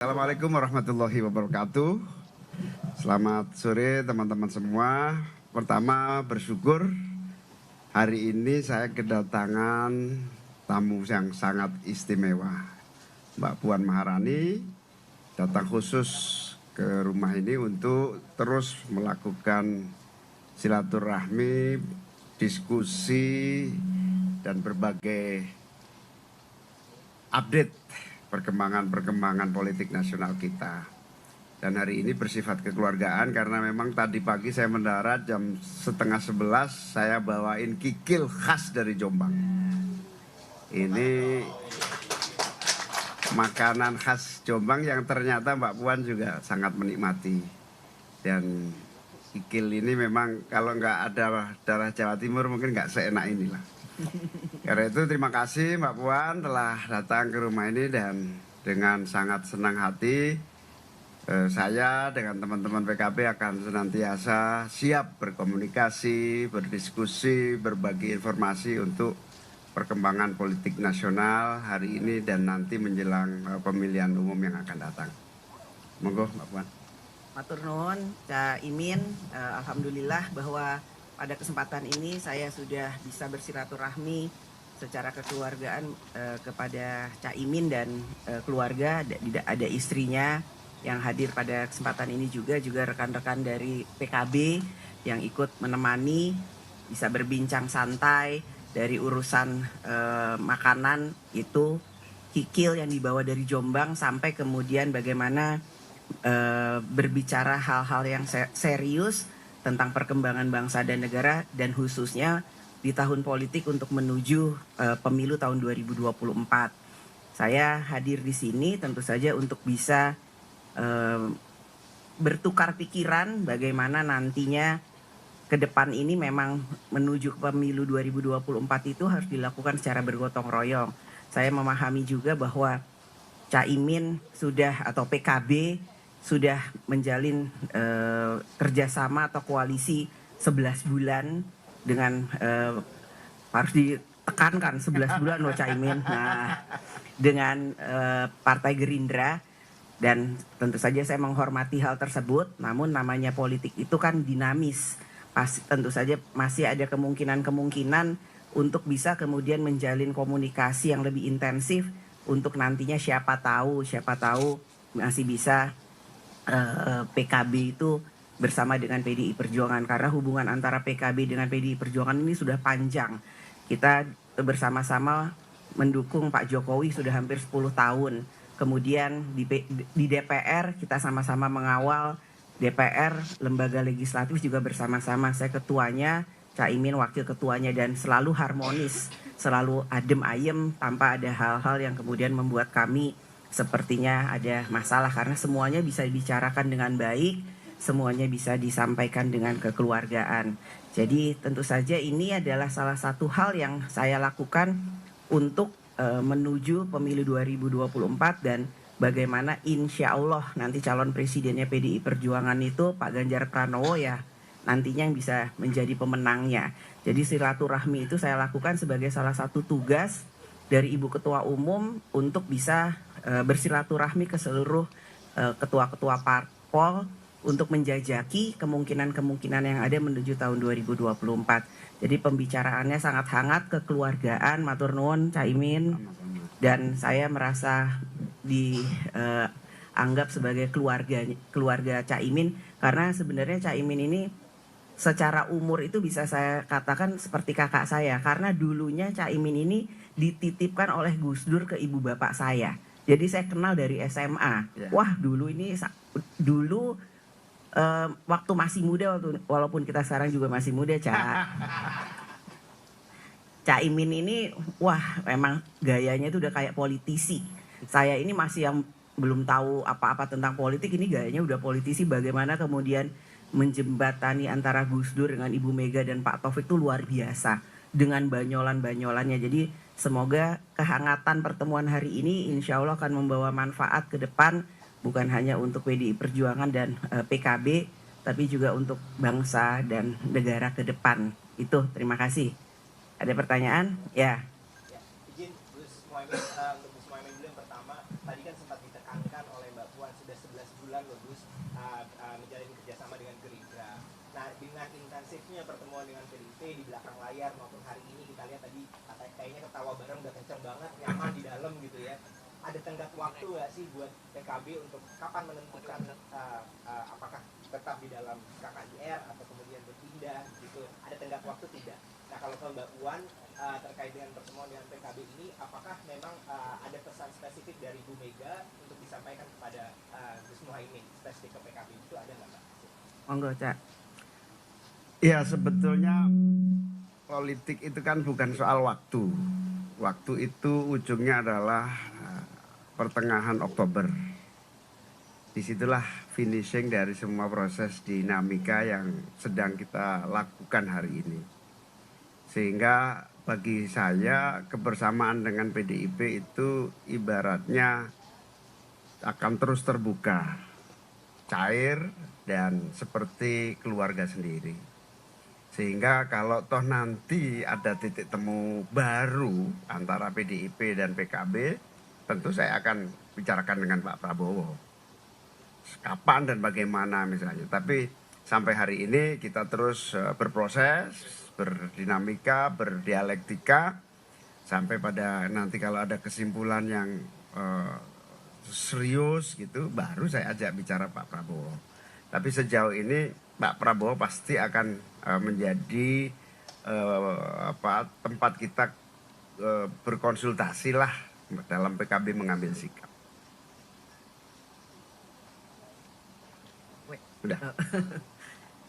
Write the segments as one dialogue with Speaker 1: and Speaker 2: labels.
Speaker 1: Assalamualaikum warahmatullahi wabarakatuh. Selamat sore teman-teman semua. Pertama bersyukur hari ini saya kedatangan tamu yang sangat istimewa. Mbak Puan Maharani datang khusus ke rumah ini untuk terus melakukan silaturahmi, diskusi, dan berbagai update perkembangan politik nasional kita. Dan hari ini bersifat kekeluargaan karena memang tadi pagi saya mendarat jam 10:30 saya bawain kikil khas dari Jombang. Ini makanan khas Jombang yang ternyata Mbak Puan juga sangat menikmati. Dan kikil ini memang kalau nggak ada darah Jawa Timur mungkin nggak seenak inilah. Karena itu terima kasih Mbak Puan telah datang ke rumah ini dan dengan sangat senang hati saya dengan teman-teman PKB akan senantiasa siap berkomunikasi, berdiskusi, berbagi informasi untuk perkembangan politik nasional hari ini dan nanti menjelang pemilihan umum yang akan datang. Monggo Mbak Puan.
Speaker 2: Matur nuwun, Cak Imin. Alhamdulillah bahwa pada kesempatan ini saya sudah bisa bersilaturahmi secara kekeluargaan kepada Cak Imin dan keluarga. Ada istrinya yang hadir pada kesempatan ini juga rekan-rekan dari PKB yang ikut menemani, bisa berbincang santai dari urusan makanan itu, kikil yang dibawa dari Jombang sampai kemudian bagaimana berbicara hal-hal yang serius tentang perkembangan bangsa dan negara dan khususnya di tahun politik untuk menuju pemilu tahun 2024. Saya hadir di sini tentu saja untuk bisa bertukar pikiran bagaimana nantinya ke depan ini memang menuju ke pemilu 2024 itu harus dilakukan secara bergotong royong. Saya memahami juga bahwa Caimin sudah atau PKB sudah menjalin kerjasama atau koalisi 11 bulan dengan harus ditekankan 11 bulan loh Caimin. Nah, dengan Partai Gerindra, dan tentu saja saya menghormati hal tersebut. Namun namanya politik itu kan dinamis. Tentu saja masih ada kemungkinan untuk bisa kemudian menjalin komunikasi yang lebih intensif untuk nantinya siapa tahu masih bisa PKB itu bersama dengan PDI Perjuangan, karena hubungan antara PKB dengan PDI Perjuangan ini sudah panjang. Kita bersama-sama mendukung Pak Jokowi sudah hampir 10 tahun. Kemudian di DPR kita sama-sama mengawal DPR, lembaga legislatif juga bersama-sama. Saya ketuanya, Caimin wakil ketuanya, dan selalu harmonis, selalu adem ayem tanpa ada hal-hal yang kemudian membuat kami sepertinya ada masalah, karena semuanya bisa dibicarakan dengan baik, semuanya bisa disampaikan dengan kekeluargaan. Jadi tentu saja ini adalah salah satu hal yang saya lakukan untuk menuju pemilu 2024 dan bagaimana insya Allah nanti calon presidennya PDI Perjuangan itu Pak Ganjar Pranowo ya nantinya yang bisa menjadi pemenangnya. Jadi silaturahmi itu saya lakukan sebagai salah satu tugas dari Ibu Ketua Umum untuk bisa bersilaturahmi ke seluruh ketua-ketua parpol untuk menjajaki kemungkinan-kemungkinan yang ada menuju tahun 2024. Jadi pembicaraannya sangat hangat, kekeluargaan, matur nuwun Caimin, dan saya merasa dianggap sebagai keluarga Caimin, karena sebenarnya Caimin ini secara umur itu bisa saya katakan seperti kakak saya, karena dulunya Caimin ini dititipkan oleh Gus Dur ke ibu bapak saya. Jadi saya kenal dari SMA. Wah, dulu waktu masih muda, walaupun kita sekarang juga masih muda, Caimin ini, wah memang gayanya itu udah kayak politisi. Saya ini masih yang belum tahu apa-apa tentang politik, ini gayanya udah politisi. Bagaimana kemudian menjembatani antara Gus Dur dengan Ibu Mega dan Pak Taufik itu luar biasa dengan banyolan-banyolannya. Jadi semoga kehangatan pertemuan hari ini insya Allah akan membawa manfaat ke depan, bukan hanya untuk PDI Perjuangan dan PKB, tapi juga untuk bangsa dan negara ke depan. Itu, terima kasih. Ada pertanyaan? Ya.
Speaker 3: Izin Gus Muhaimin, untuk Gus Muhaimin dulu yang pertama, tadi kan sempat ditekankan oleh Mbak Puan Puan sudah 11 bulan loh Gus menjalin kerjasama dengan Gerindra. Nah, dengan intensifnya pertemuan dengan PDIP di belakang layar maupun hari ini kita lihat tadi kayaknya ketawa bareng udah kenceng banget, nyaman di dalam gitu ya. Ada tenggat waktu nggak sih buat PKB untuk kapan menentukan apakah tetap di dalam KKIR atau kemudian berpindah gitu? Ada tenggat waktu tidak? Nah, kalau ke Mbak Puan terkait dengan pertemuan dengan PKB ini, apakah memang ada pesan spesifik dari Bu Mega untuk disampaikan kepada Gus Muhaimin spesifik ke PKB itu ada nggak Mbak?
Speaker 2: Monggo, Cak.
Speaker 1: Ya, sebetulnya politik itu kan bukan soal waktu. Waktu itu ujungnya adalah pertengahan Oktober. Disitulah finishing dari semua proses dinamika yang sedang kita lakukan hari ini. Sehingga bagi saya kebersamaan dengan PDIP itu ibaratnya akan terus terbuka, cair, dan seperti keluarga sendiri. Sehingga kalau toh nanti ada titik temu baru antara PDIP dan PKB, tentu saya akan bicarakan dengan Pak Prabowo. Kapan dan bagaimana misalnya. Tapi sampai hari ini kita terus berproses, berdinamika, berdialektika. Sampai pada nanti kalau ada kesimpulan yang serius gitu, baru saya ajak bicara Pak Prabowo. Tapi sejauh ini Pak Prabowo pasti akan menjadi tempat kita berkonsultasi lah dalam PKB mengambil sikap. Udah.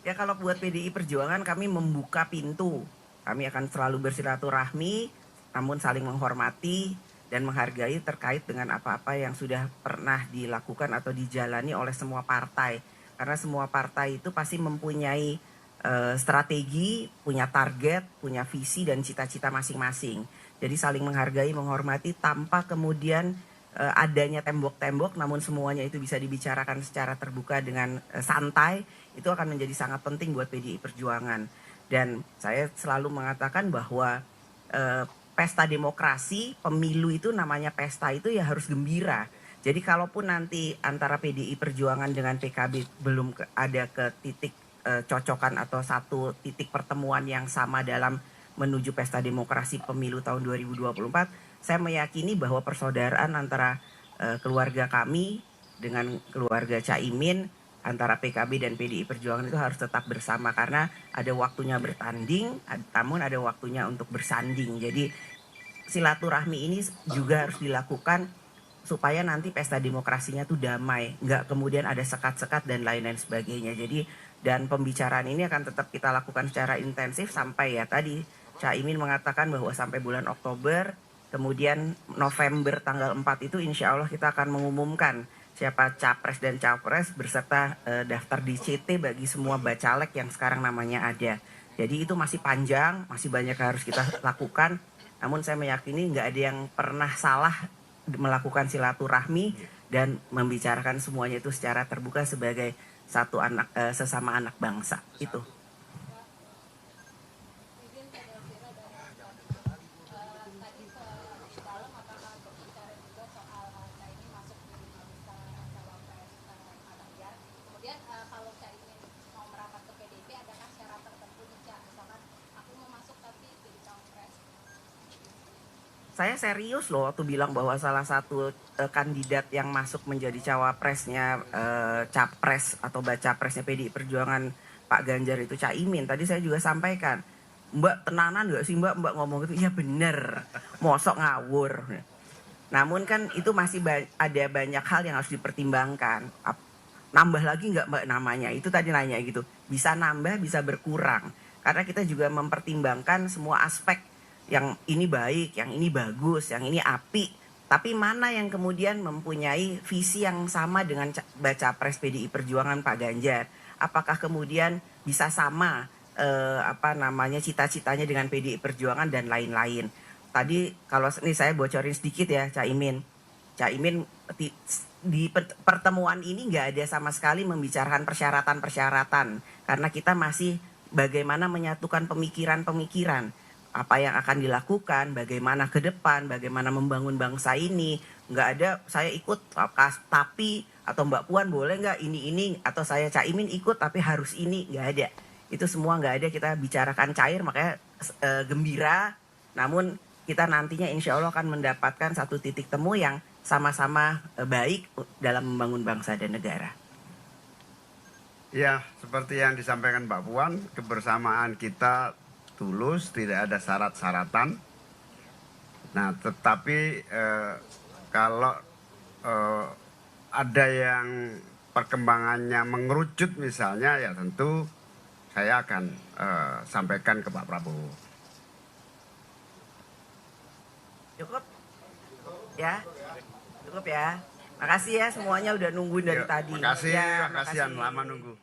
Speaker 2: Ya kalau buat PDI Perjuangan kami membuka pintu. Kami akan selalu bersilaturahmi, namun saling menghormati dan menghargai terkait dengan apa-apa yang sudah pernah dilakukan atau dijalani oleh semua partai. Karena semua partai itu pasti mempunyai strategi, punya target, punya visi dan cita-cita masing-masing. Jadi saling menghargai, menghormati tanpa kemudian adanya tembok-tembok, namun semuanya itu bisa dibicarakan secara terbuka dengan santai. Itu akan menjadi sangat penting buat PDI Perjuangan. Dan saya selalu mengatakan bahwa pesta demokrasi, pemilu itu namanya pesta itu ya harus gembira. Jadi kalaupun nanti antara PDI Perjuangan dengan PKB belum ada ke titik cocokan atau satu titik pertemuan yang sama dalam menuju pesta demokrasi pemilu tahun 2024, saya meyakini bahwa persaudaraan antara keluarga kami dengan keluarga Caimin, antara PKB dan PDI Perjuangan itu harus tetap bersama karena ada waktunya bertanding, namun ada waktunya untuk bersanding. Jadi silaturahmi ini juga harus dilakukan supaya nanti pesta demokrasinya tuh damai, nggak kemudian ada sekat-sekat dan lain-lain sebagainya. Jadi dan pembicaraan ini akan tetap kita lakukan secara intensif sampai ya tadi Caimin mengatakan bahwa sampai bulan Oktober, kemudian November tanggal 4 itu insya Allah kita akan mengumumkan siapa capres dan cawapres beserta daftar DCT bagi semua bacalek yang sekarang namanya ada. Jadi itu masih panjang, masih banyak yang harus kita lakukan. Namun saya meyakini nggak ada yang pernah salah melakukan silaturahmi dan membicarakan semuanya itu secara terbuka sebagai satu anak sesama anak bangsa itu. Saya serius loh waktu bilang bahwa salah satu kandidat yang masuk menjadi cawapresnya capres atau bacapresnya PDI Perjuangan Pak Ganjar itu Caimin. Tadi saya juga sampaikan, Mbak tenanan gak sih Mbak ngomong gitu? Iya bener, mosok ngawur. Namun kan itu masih ada banyak hal yang harus dipertimbangkan. Nambah lagi nggak Mbak namanya? Itu tadi nanya gitu. Bisa nambah, bisa berkurang. Karena kita juga mempertimbangkan semua aspek. Yang ini baik, yang ini bagus, yang ini api. Tapi mana yang kemudian mempunyai visi yang sama dengan baca pres PDI Perjuangan Pak Ganjar? Apakah kemudian bisa sama cita-citanya dengan PDI Perjuangan dan lain-lain? Tadi kalau ini saya bocorin sedikit ya Caimin di pertemuan ini nggak ada sama sekali membicarakan persyaratan-persyaratan karena kita masih bagaimana menyatukan pemikiran-pemikiran. Apa yang akan dilakukan, bagaimana ke depan, bagaimana membangun bangsa ini. Nggak ada saya ikut tapi atau Mbak Puan boleh nggak ini atau saya Caimin ikut tapi harus ini, nggak ada. Itu semua nggak ada, kita bicarakan cair, makanya gembira. Namun kita nantinya insya Allah akan mendapatkan satu titik temu yang sama-sama baik dalam membangun bangsa dan negara.
Speaker 1: Ya, seperti yang disampaikan Mbak Puan, kebersamaan kita tulus, tidak ada syarat-syaratan. Nah, tetapi kalau ada yang perkembangannya mengerucut misalnya, ya tentu saya akan sampaikan ke Pak Prabowo.
Speaker 2: Cukup? Ya? Cukup ya? Makasih ya semuanya udah nungguin dari
Speaker 1: Yuk,
Speaker 2: tadi.
Speaker 1: Makasih,
Speaker 2: Ya,
Speaker 1: makasih yang lama nunggu.